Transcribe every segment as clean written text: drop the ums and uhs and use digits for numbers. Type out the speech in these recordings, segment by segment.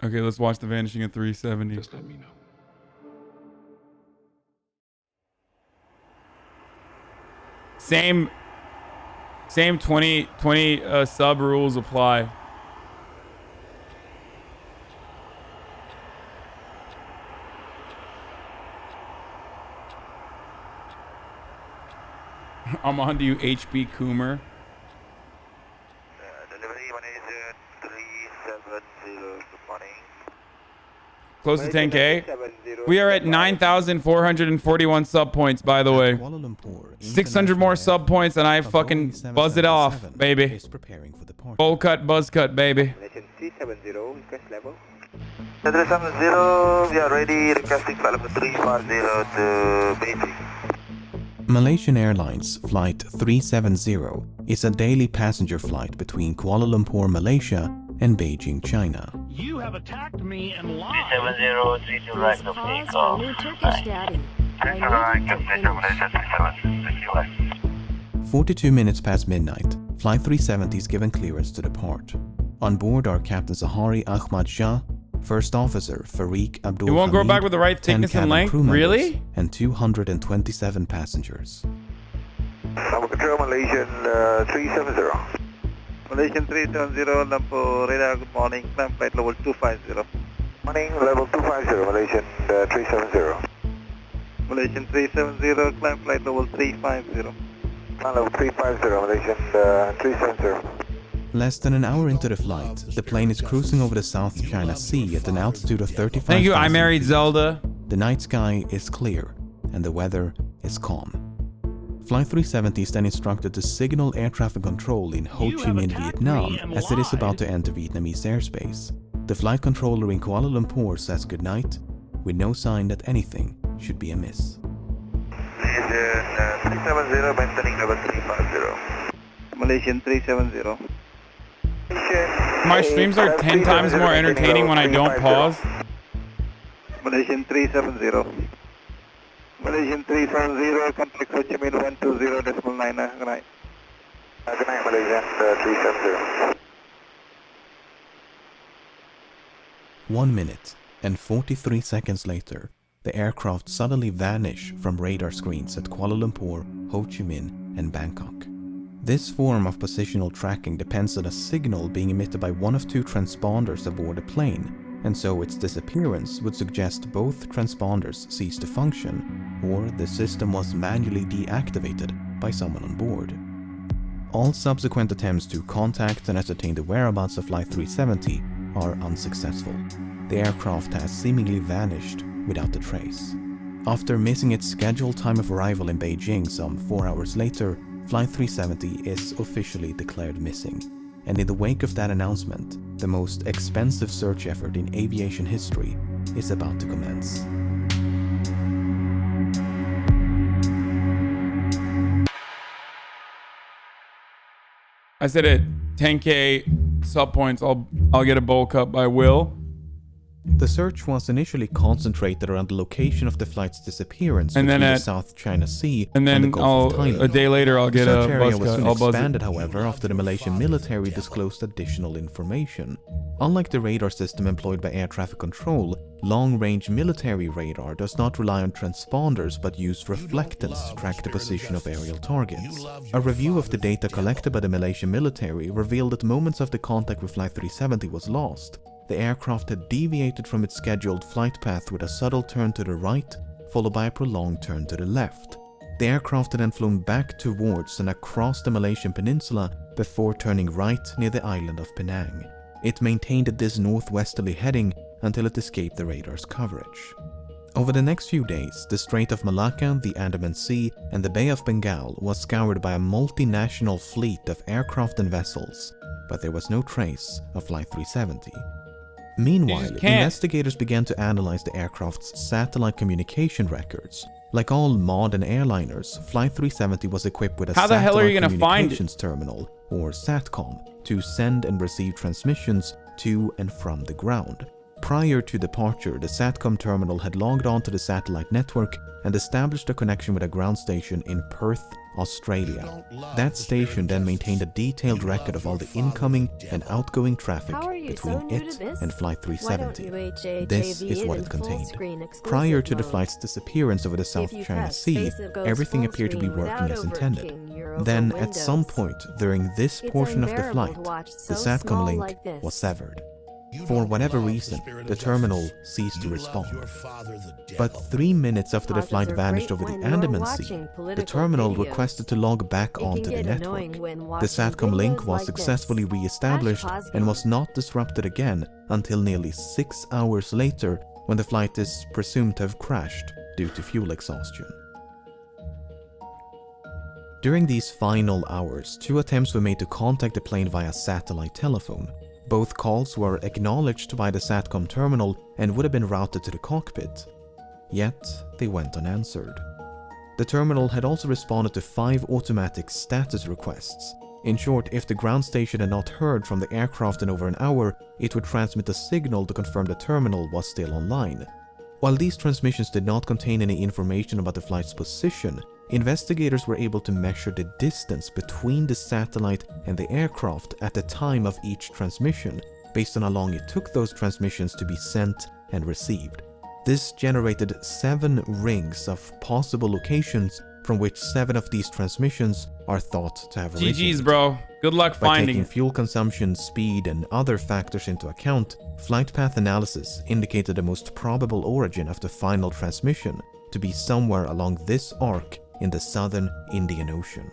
Okay, let's watch the Vanishing at 370. Just let me know. Same 20 sub rules apply. I'm on to you, HB Coomer. Delivery 18370. Good morning. Close to 10K. We are at 9,441 sub points, by the way. 600 more sub points and I fucking buzz it off, baby. Bowl cut, buzz cut, baby. 370, request level. 370, we are ready. Requesting flight level 350 to Beijing. Malaysian Airlines Flight 370 is a daily passenger flight between Kuala Lumpur, Malaysia and Beijing, China. You have attacked me and lied. 370, 32 right of takeoff. New Turkish Daddy. 42 minutes past midnight, Flight 370 is given clearance to depart. On board are Captain Zahari Ahmad Shah, First Officer Farik Abdul You won't go Hamid, back with the right 10 thickness and cabin length? crew members, Really? and 227 passengers. Number control Malaysian 370. Malaysian 370, Lumpur radar, good morning. Climb flight level 250. Morning, level 250, Malaysian 370. Malaysian 370, climb flight level 350. Climb level 350, Malaysian 370. Less than an hour into the flight, the plane is cruising over the South China Sea at an altitude of 35,000 Thank you, I married feet. Zelda. The night sky is clear and the weather is calm. Flight 370 is then instructed to signal air traffic control in Ho Chi Minh, Vietnam, as it is about to enter Vietnamese airspace. The flight controller in Kuala Lumpur says goodnight, with no sign that anything should be amiss. Malaysian 370, maintaining level 350. Malaysian 370. My streams are 10 times more entertaining when I don't pause. Malaysian 370. Malaysian 370, contact Ho Chi Minh 120.9. Good night. Good night, Malaysian 370. 1 minute and 43 seconds later, the aircraft suddenly vanished from radar screens at Kuala Lumpur, Ho Chi Minh, and Bangkok. This form of positional tracking depends on a signal being emitted by one of two transponders aboard the plane, and so its disappearance would suggest both transponders ceased to function, or the system was manually deactivated by someone on board. All subsequent attempts to contact and ascertain the whereabouts of Flight 370 are unsuccessful. The aircraft has seemingly vanished without a trace. After missing its scheduled time of arrival in Beijing some 4 hours later, Flight 370 is officially declared missing. And in the wake of that announcement, the most expensive search effort in aviation history is about to commence. I said at 10K sub points, I'll get a bowl cut by Will. The search was initially concentrated around the location of the flight's disappearance And then between the at- South China Sea And then the Gulf of Thailand. a day later, I'll get The a search area buzz was cut. soon I'll buzz expanded, it. however, after the Malaysian military disclosed additional information. Unlike the radar system employed by air traffic control, long-range military radar does not rely on transponders but use reflectance to track the position of aerial targets. A review of the data collected by the Malaysian military revealed that moments after contact with Flight 370 was lost, the aircraft had deviated from its scheduled flight path with a subtle turn to the right, followed by a prolonged turn to the left. The aircraft had then flown back towards and across the Malaysian peninsula before turning right near the island of Penang. It maintained this northwesterly heading until it escaped the radar's coverage. Over the next few days, the Strait of Malacca, the Andaman Sea, and the Bay of Bengal was scoured by a multinational fleet of aircraft and vessels, but there was no trace of Flight 370. Meanwhile, investigators began to analyze the aircraft's satellite communication records. Like all modern airliners, Flight 370 was equipped with a How the hell are you satellite gonna find communications terminal, or SATCOM, to send and receive transmissions to and from the ground. Prior to departure, the SATCOM terminal had logged on to the satellite network and established a connection with a ground station in Perth, Australia. That station then maintained a detailed record of all the incoming and outgoing traffic between it and Flight 370. This is what it contained. Prior to the flight's disappearance over the South China Sea, everything appeared to be working as intended. Then, at some point during this portion of the flight, the SATCOM link was severed. For whatever reason, the terminal ceased to respond. But 3 minutes after the flight vanished over the Andaman Sea, the terminal requested to log back onto the network. The SATCOM link was successfully re-established and was not disrupted again until nearly 6 hours later, when the flight is presumed to have crashed due to fuel exhaustion. During these final hours, 2 attempts were made to contact the plane via satellite telephone. Both calls were acknowledged by the SATCOM terminal and would have been routed to the cockpit. Yet, they went unanswered. The terminal had also responded to 5 automatic status requests. In short, if the ground station had not heard from the aircraft in over an hour, it would transmit a signal to confirm the terminal was still online. While these transmissions did not contain any information about the flight's position, investigators were able to measure the distance between the satellite and the aircraft at the time of each transmission, based on how long it took those transmissions to be sent and received. This generated 7 rings of possible locations, from which 7 of these transmissions are thought to have originated. GG's, bro. Good luck By finding taking it. fuel consumption, speed, and other factors into account, flight path analysis indicated the most probable origin of the final transmission to be somewhere along this arc in the southern Indian Ocean.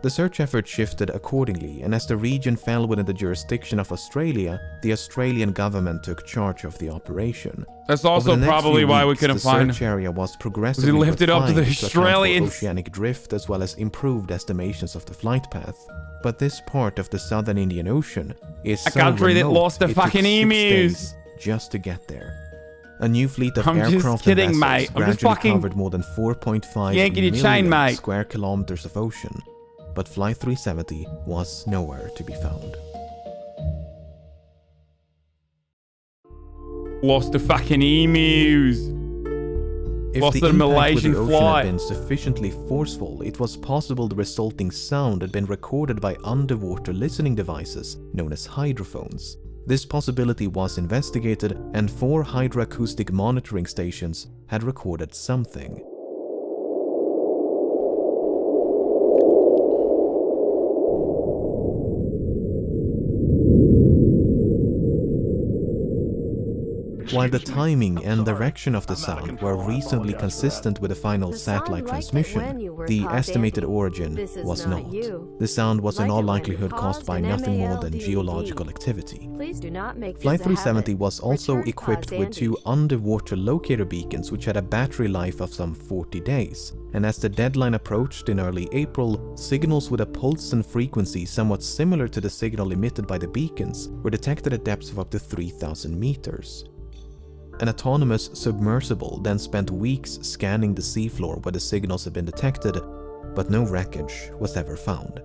The search effort shifted accordingly, and as the region fell within the jurisdiction of Australia, the Australian government took charge of the operation. That's also probably why we couldn't find the search area was progressively he lifted up to the refined account for Australians. oceanic drift as well as improved estimations of the flight path. But this part of the southern Indian Ocean is A so country that remote, lost the it took fucking 6 emus. days just to get there. A new fleet of I'm just aircraft kidding, and mate. vessels I'm just gradually fucking covered more than 4.5 yanking your million chain, mate. square kilometers of ocean, but Flight 370 was nowhere to be found. Lost the fucking emus. If Lost the the impact Malaysian with the ocean flight. had been sufficiently forceful, it was possible the resulting sound had been recorded by underwater listening devices known as hydrophones. This possibility was investigated, and 4 hydroacoustic monitoring stations had recorded something. While the timing and direction of the sound were reasonably consistent with the final satellite transmission, the estimated origin was not. The sound was in all likelihood caused by nothing more than geological activity. Flight 370 was also equipped with 2 underwater locator beacons which had a battery life of some 40 days, and as the deadline approached in early April, signals with a pulse and frequency somewhat similar to the signal emitted by the beacons were detected at depths of up to 3,000 meters. An autonomous submersible then spent weeks scanning the seafloor where the signals had been detected, but no wreckage was ever found.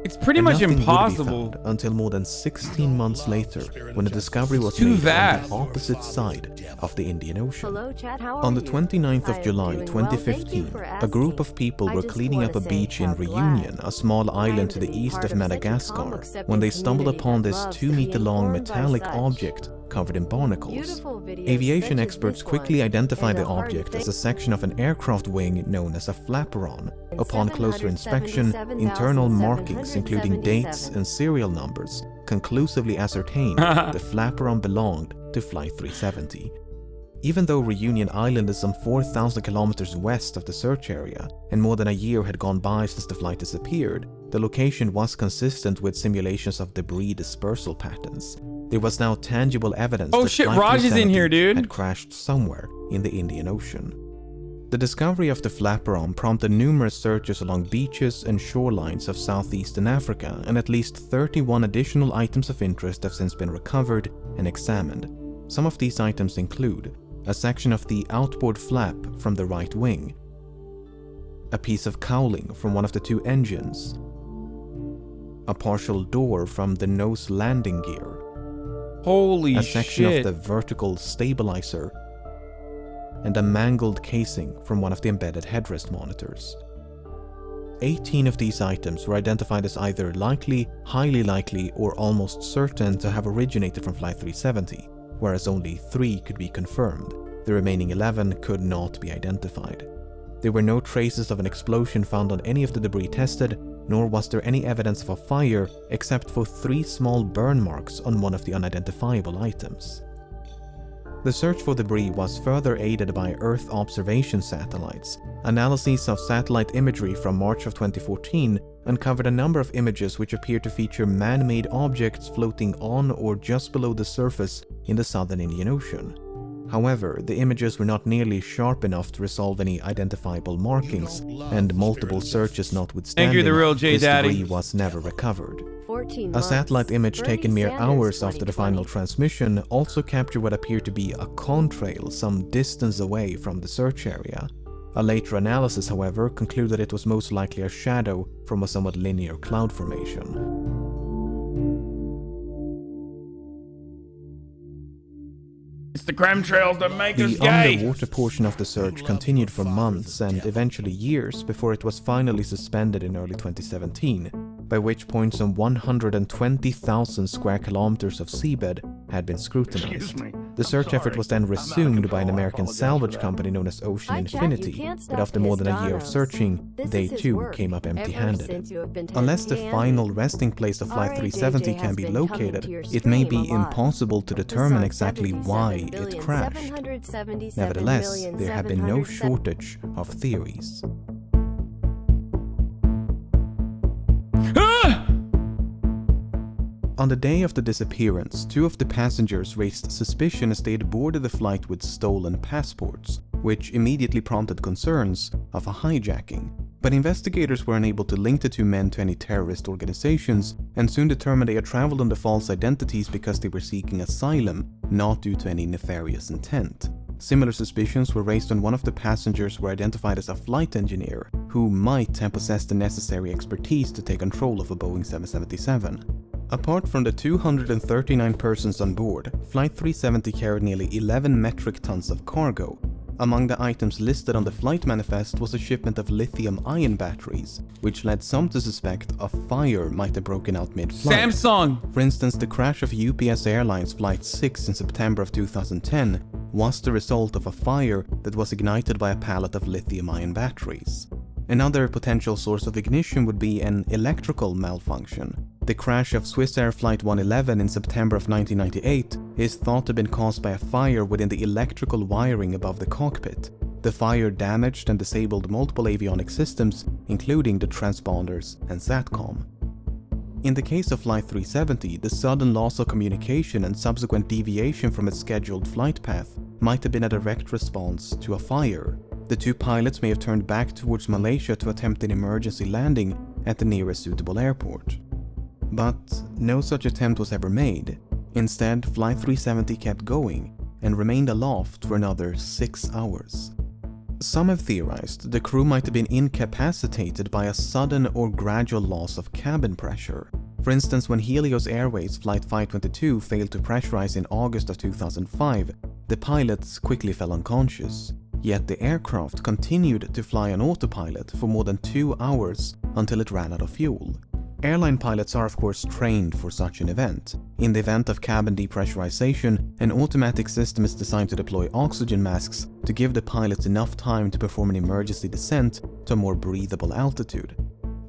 It's pretty And much nothing would be impossible. found until more than 16 months later, when the discovery was Too made vast. on the opposite side of the Indian Ocean. Hello, Chad. How are On the you? 29th of I am July doing well, thank you 2015, for a group asking. of people I were just cleaning up a wanna say beach in how Reunion, glad a small I am island to to the be east part of of such a Madagascar, calm-accepting when they stumbled community upon that this loves 2 to be meter long informed by metallic such. object covered in barnacles. Beautiful videos Aviation such as experts this quickly one, identified and the a hard object thing. as a section of an aircraft wing known as a flaperon. And Upon closer inspection, internal markings including dates and serial numbers conclusively ascertained the flaperon belonged to Flight 370. Even though Reunion Island is some 4,000 kilometers west of the search area, and more than a year had gone by since the flight disappeared, the location was consistent with simulations of debris dispersal patterns. There was now tangible evidence Oh that shit, Flight Raj is in 370 here, dude. had crashed somewhere in the Indian Ocean. The discovery of the flaperon prompted numerous searches along beaches and shorelines of southeastern Africa, and at least 31 additional items of interest have since been recovered and examined. Some of these items include a section of the outboard flap from the right wing, a piece of cowling from one of the 2 engines, a partial door from the nose landing gear, Holy a section shit. of the vertical stabilizer, and a mangled casing from one of the embedded headrest monitors. 18 of these items were identified as either likely, highly likely, or almost certain to have originated from Flight 370, whereas only 3 could be confirmed. The remaining 11 could not be identified. There were no traces of an explosion found on any of the debris tested, nor was there any evidence of a fire except for 3 small burn marks on one of the unidentifiable items. The search for debris was further aided by Earth observation satellites. Analyses of satellite imagery from March of 2014 uncovered a number of images which appear to feature man-made objects floating on or just below the surface in the southern Indian Ocean. However, the images were not nearly sharp enough to resolve any identifiable markings, and multiple searches notwithstanding, Thank you, the real J this Daddy. debris was never recovered. 14 A satellite image Bernie taken mere Sanders, hours after the 2020. final transmission also captured what appeared to be a contrail some distance away from the search area. A later analysis, however, concluded it was most likely a shadow from a somewhat linear cloud formation. It's the chemtrails that make us The gay. underwater portion of the search continued for months and eventually years before it was finally suspended in early 2017, by which point some 120,000 square kilometers of seabed had been scrutinized. Excuse me. The search I'm effort sorry. was then I'm not resumed in by an control. I American apologize salvage for that. company known as Ocean Hi, Jack, you Infinity, can't but stop after more than a year of his searching, This they is his too work, came up ever empty-handed. since you have been Unless the 10 final resting place of Flight Alright, 370 JJ can has be been coming located, to your it may stream be a lot. impossible to determine exactly why it crashed. Nevertheless, there have been no shortage of theories. Ah! On the day of the disappearance, 2 of the passengers raised suspicion as they had boarded the flight with stolen passports, which immediately prompted concerns of a hijacking. But investigators were unable to link the 2 men to any terrorist organizations and soon determined they had traveled under false identities because they were seeking asylum, not due to any nefarious intent. Similar suspicions were raised when one of the passengers were identified as a flight engineer who might have possessed the necessary expertise to take control of a Boeing 777. Apart from the 239 persons on board, Flight 370 carried nearly 11 metric tons of cargo. Among the items listed on the flight manifest was a shipment of lithium-ion batteries, which led some to suspect a fire might have broken out mid-flight. Samsung. For instance, the crash of UPS Airlines Flight 6 in September of 2010 was the result of a fire that was ignited by a pallet of lithium-ion batteries. Another potential source of ignition would be an electrical malfunction. The crash of Swiss Air Flight 111 in September of 1998 is thought to have been caused by a fire within the electrical wiring above the cockpit. The fire damaged and disabled multiple avionic systems, including the transponders and SATCOM. In the case of Flight 370, the sudden loss of communication and subsequent deviation from its scheduled flight path might have been a direct response to a fire. The 2 pilots may have turned back towards Malaysia to attempt an emergency landing at the nearest suitable airport. But no such attempt was ever made. Instead, Flight 370 kept going and remained aloft for another 6 hours. Some have theorized the crew might have been incapacitated by a sudden or gradual loss of cabin pressure. For instance, when Helios Airways Flight 522 failed to pressurize in August of 2005, the pilots quickly fell unconscious. Yet the aircraft continued to fly on autopilot for more than 2 hours until it ran out of fuel. Airline pilots are of course trained for such an event. In the event of cabin depressurization, an automatic system is designed to deploy oxygen masks to give the pilots enough time to perform an emergency descent to a more breathable altitude.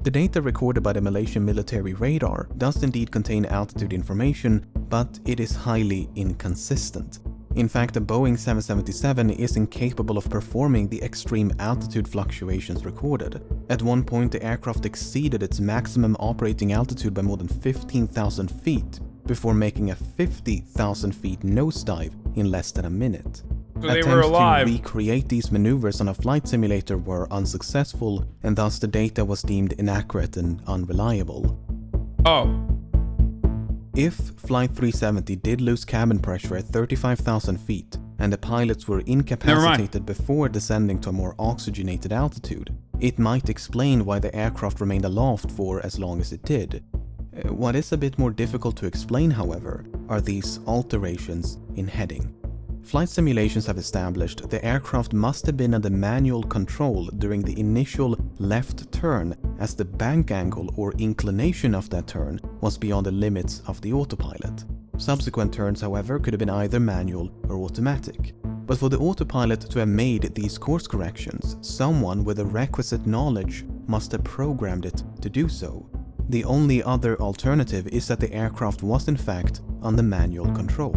The data recorded by the Malaysian military radar does indeed contain altitude information, but it is highly inconsistent. In fact, the Boeing 777 is incapable of performing the extreme altitude fluctuations recorded. At one point, the aircraft exceeded its maximum operating altitude by more than 15,000 feet, before making a 50,000 feet nosedive in less than a minute. So they were Attempts alive. to recreate these maneuvers on a flight simulator were unsuccessful, and thus the data was deemed inaccurate and unreliable. Oh. If Flight 370 did lose cabin pressure at 35,000 feet, and the pilots were incapacitated before descending to a more oxygenated altitude, it might explain why the aircraft remained aloft for as long as it did. What is a bit more difficult to explain, however, are these alterations in heading. Flight simulations have established the aircraft must have been under manual control during the initial left turn, as the bank angle or inclination of that turn was beyond the limits of the autopilot. Subsequent turns, however, could have been either manual or automatic. But for the autopilot to have made these course corrections, someone with the requisite knowledge must have programmed it to do so. The only other alternative is that the aircraft was in fact under manual control.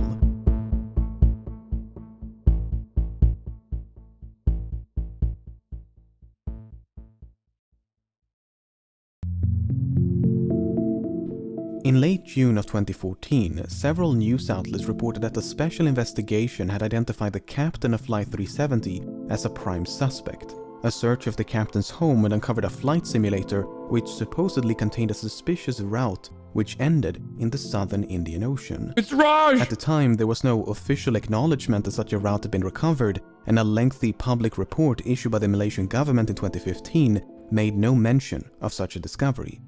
In late June of 2014, several news outlets reported that a special investigation had identified the captain of Flight 370 as a prime suspect. A search of the captain's home had uncovered a flight simulator which supposedly contained a suspicious route which ended in the southern Indian Ocean. It's Raj! At the time, there was no official acknowledgement that such a route had been recovered, and a lengthy public report issued by the Malaysian government in 2015 made no mention of such a discovery.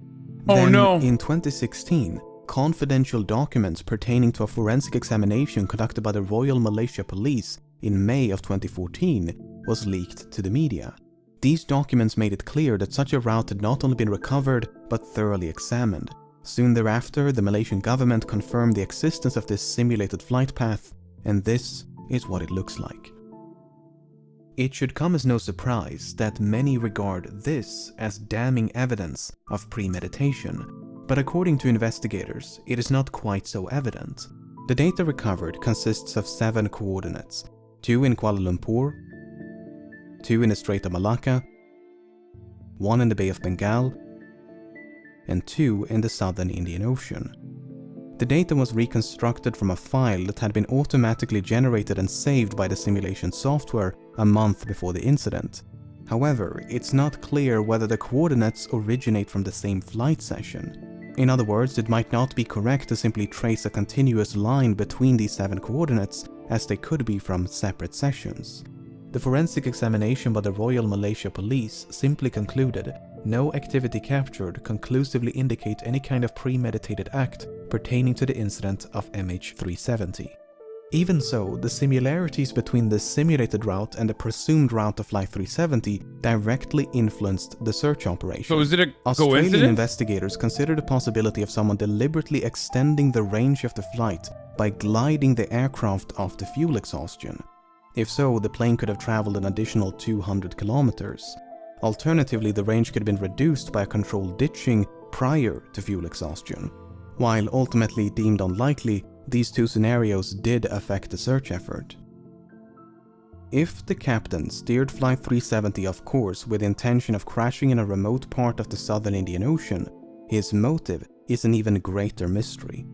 Oh Then, no! in 2016, confidential documents pertaining to a forensic examination conducted by the Royal Malaysia Police in May of 2014 was leaked to the media. These documents made it clear that such a route had not only been recovered, but thoroughly examined. Soon thereafter, the Malaysian government confirmed the existence of this simulated flight path, and this is what it looks like. It should come as no surprise that many regard this as damning evidence of premeditation, but according to investigators, it is not quite so evident. The data recovered consists of 7 coordinates, 2 in Kuala Lumpur, 2 in the Strait of Malacca, 1 in the Bay of Bengal, and 2 in the southern Indian Ocean. The data was reconstructed from a file that had been automatically generated and saved by the simulation software a month before the incident. However, it's not clear whether the coordinates originate from the same flight session. In other words, it might not be correct to simply trace a continuous line between these 7 coordinates, as they could be from separate sessions. The forensic examination by the Royal Malaysia Police simply concluded no activity captured conclusively indicate any kind of premeditated act pertaining to the incident of MH370. Even so, the similarities between the simulated route and the presumed route of Flight 370 directly influenced the search operation. So is it a Australian coincidence? investigators considered the possibility of someone deliberately extending the range of the flight by gliding the aircraft off the fuel exhaustion. If so, the plane could have traveled an additional 200 kilometers. Alternatively, the range could have been reduced by a controlled ditching prior to fuel exhaustion. While ultimately deemed unlikely, these 2 scenarios did affect the search effort. If the captain steered Flight 370 off course with the intention of crashing in a remote part of the southern Indian Ocean, his motive is an even greater mystery.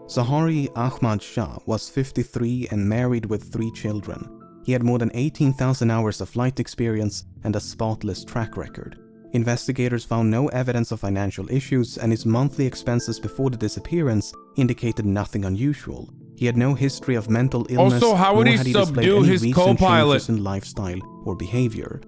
Sahari Ahmad Shah was 53 and married with 3 children. He had more than 18,000 hours of flight experience and a spotless track record. Investigators found no evidence of financial issues, and his monthly expenses before the disappearance indicated nothing unusual. He had no history of mental illness, Also, how would nor he had he displayed subdue any his recent co-pilot? changes in lifestyle or behavior.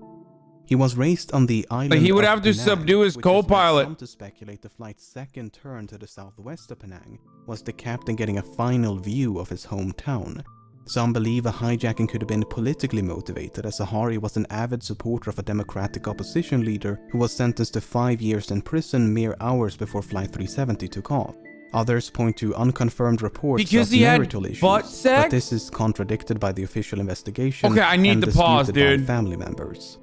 He was raised on the island Like, he would of have to Penang, subdue his which has led co-pilot. some to speculate the flight's second turn to the southwest of Penang was the captain getting a final view of his hometown. Some believe a hijacking could have been politically motivated, as Sahari was an avid supporter of a democratic opposition leader who was sentenced to 5 years in prison mere hours before Flight 370 took off. Others point to unconfirmed reports Because of he had marital issues, butt sex? but this is contradicted by the official investigation Okay, I need and to pause, disputed by dude. family members.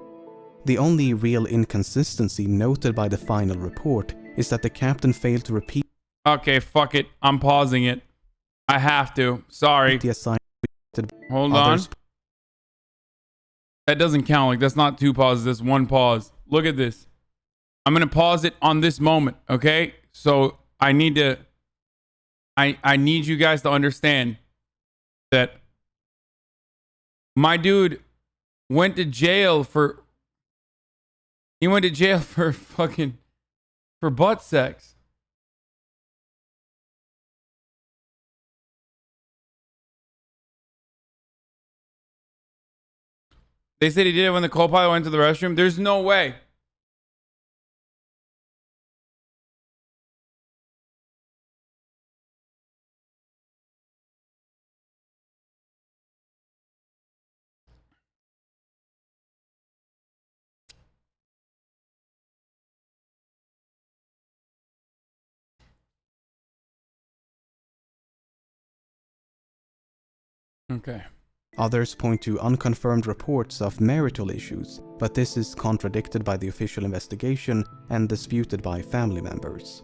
The only real inconsistency noted by the final report is that the captain failed to repeat Okay, fuck it. I'm pausing it. I have to. Sorry. the assignment. Hold on. That doesn't count. Like, that's not 2 pauses. That's 1 pause. Look at this. I'm going to pause it on this moment, okay? So I need to... I need you guys to understand that my dude went to jail for... He went to jail for fucking... for butt sex. They said he did it when the co-pilot went to the restroom. There's no way. Okay. Others point to unconfirmed reports of marital issues, but this is contradicted by the official investigation and disputed by family members.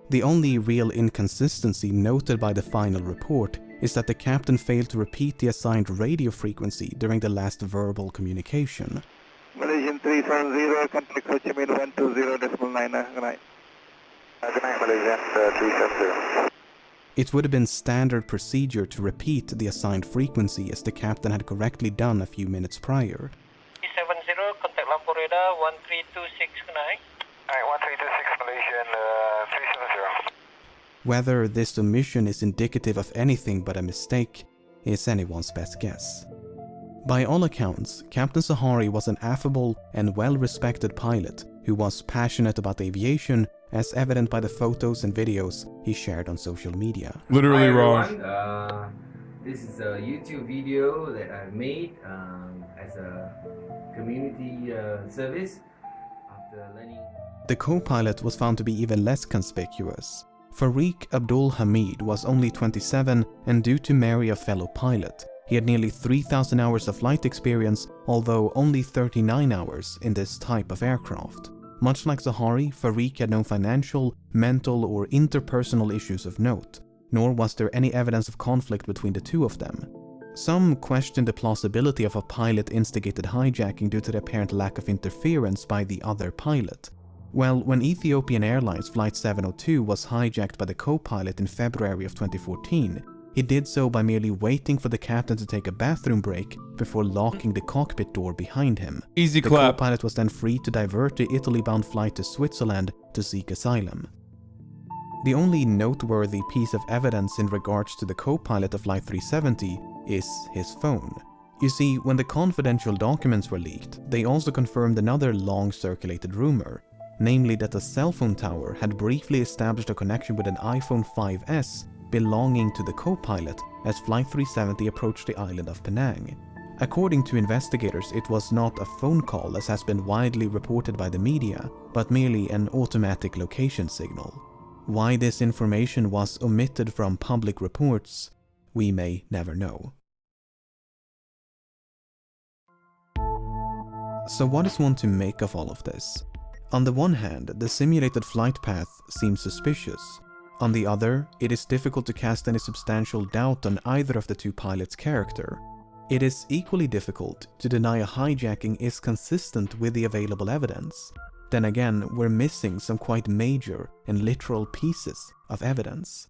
The only real inconsistency noted by the final report is that the captain failed to repeat the assigned radio frequency during the last verbal communication. Malaysian 370, contact Ho Chi Minh 120.9. Good night. Good night, Malaysian 370. It would have been standard procedure to repeat the assigned frequency as the captain had correctly done a few minutes prior. 370, contact lampu radar 1326, good night. Alright, 1326 Malaysian 370. Whether this omission is indicative of anything but a mistake is anyone's best guess. By all accounts, Captain Sahari was an affable and well-respected pilot who was passionate about aviation, as evident by the photos and videos he shared on social media. Literally Hi wrong. everyone. This is a YouTube video that I made as a community service after learning. The co-pilot was found to be even less conspicuous. Farik Abdul Hamid was only 27, and due to marry a fellow pilot, he had nearly 3,000 hours of flight experience, although only 39 hours in this type of aircraft. Much like Sahari, Farik had no financial, mental, or interpersonal issues of note, nor was there any evidence of conflict between the two of them. Some questioned the plausibility of a pilot-instigated hijacking due to the apparent lack of interference by the other pilot. Well, when Ethiopian Airlines Flight 702 was hijacked by the co-pilot in February of 2014, he did so by merely waiting for the captain to take a bathroom break before locking the cockpit door behind him. Easy The clap. co-pilot was then free to divert the Italy-bound flight to Switzerland to seek asylum. The only noteworthy piece of evidence in regards to the co-pilot of Flight 370 is his phone. You see, when the confidential documents were leaked, they also confirmed another long-circulated rumor, namely that a cell phone tower had briefly established a connection with an iPhone 5S belonging to the co-pilot as Flight 370 approached the island of Penang. According to investigators, it was not a phone call as has been widely reported by the media, but merely an automatic location signal. Why this information was omitted from public reports, we may never know. So what is one to make of all of this? On the one hand, the simulated flight path seems suspicious. On the other, it is difficult to cast any substantial doubt on either of the two pilots' character. It is equally difficult to deny a hijacking is consistent with the available evidence. Then again, we're missing some quite major and literal pieces of evidence.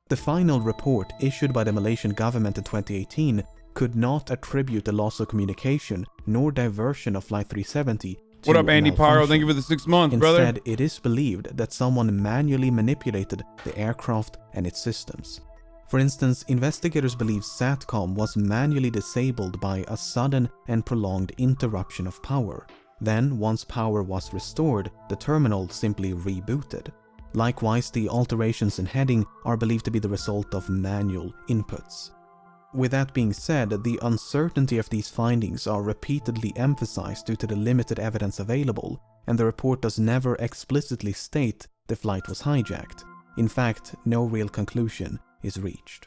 The final report issued by the Malaysian government in 2018 could not attribute the loss of communication nor diversion of Flight 370 What up, Andy Pyro? Thank you for the 6 months, brother. Instead, it is believed that someone manually manipulated the aircraft and its systems. For instance, investigators believe SATCOM was manually disabled by a sudden and prolonged interruption of power. Then, once power was restored, the terminal simply rebooted. Likewise, the alterations in heading are believed to be the result of manual inputs. With that being said, the uncertainty of these findings are repeatedly emphasized due to the limited evidence available, and the report does never explicitly state the flight was hijacked. In fact, no real conclusion is reached.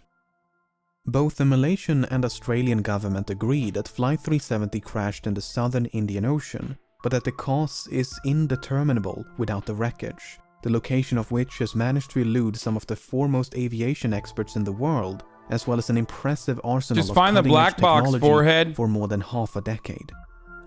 Both the Malaysian and Australian government agree that Flight 370 crashed in the southern Indian Ocean, but that the cause is indeterminable without the wreckage, the location of which has managed to elude some of the foremost aviation experts in the world, as well as an impressive arsenal Just of find the cutting-edge black box, technology forehead. for more than half a decade.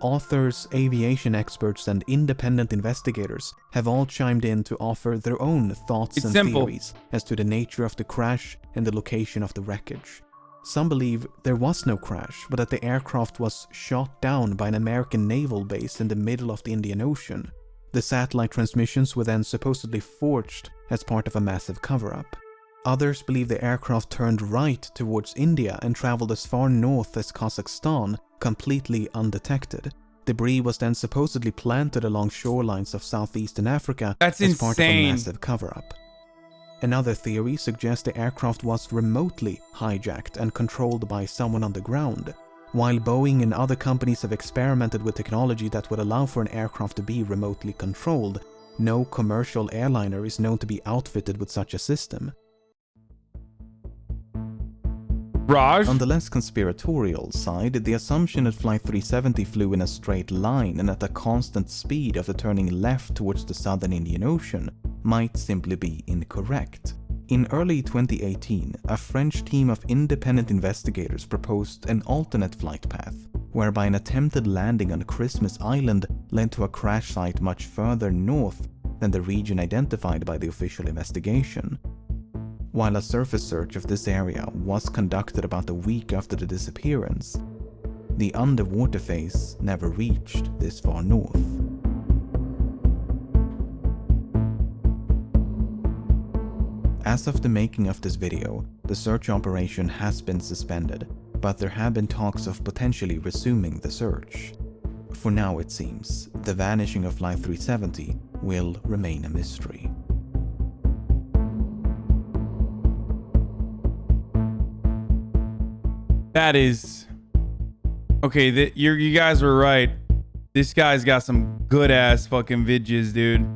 Authors, aviation experts, and independent investigators have all chimed in to offer their own thoughts It's and simple. theories as to the nature of the crash and the location of the wreckage. Some believe there was no crash, but that the aircraft was shot down by an American naval base in the middle of the Indian Ocean. The satellite transmissions were then supposedly forged as part of a massive cover-up. Others believe the aircraft turned right towards India and traveled as far north as Kazakhstan, completely undetected. Debris was then supposedly planted along shorelines of southeastern Africa That's as part of a insane. massive cover-up. Another theory suggests the aircraft was remotely hijacked and controlled by someone on the ground. While Boeing and other companies have experimented with technology that would allow for an aircraft to be remotely controlled, no commercial airliner is known to be outfitted with such a system. Raj? On the less conspiratorial side, the assumption that Flight 370 flew in a straight line and at a constant speed after turning left towards the southern Indian Ocean might simply be incorrect. In early 2018, a French team of independent investigators proposed an alternate flight path, whereby an attempted landing on Christmas Island led to a crash site much further north than the region identified by the official investigation. While a surface search of this area was conducted about a week after the disappearance, the underwater phase never reached this far north. As of the making of this video, the search operation has been suspended, but there have been talks of potentially resuming the search. For now, it seems, the vanishing of Flight 370 will remain a mystery. That is... Okay, you guys were right. This guy's got some good-ass fucking vidges, dude.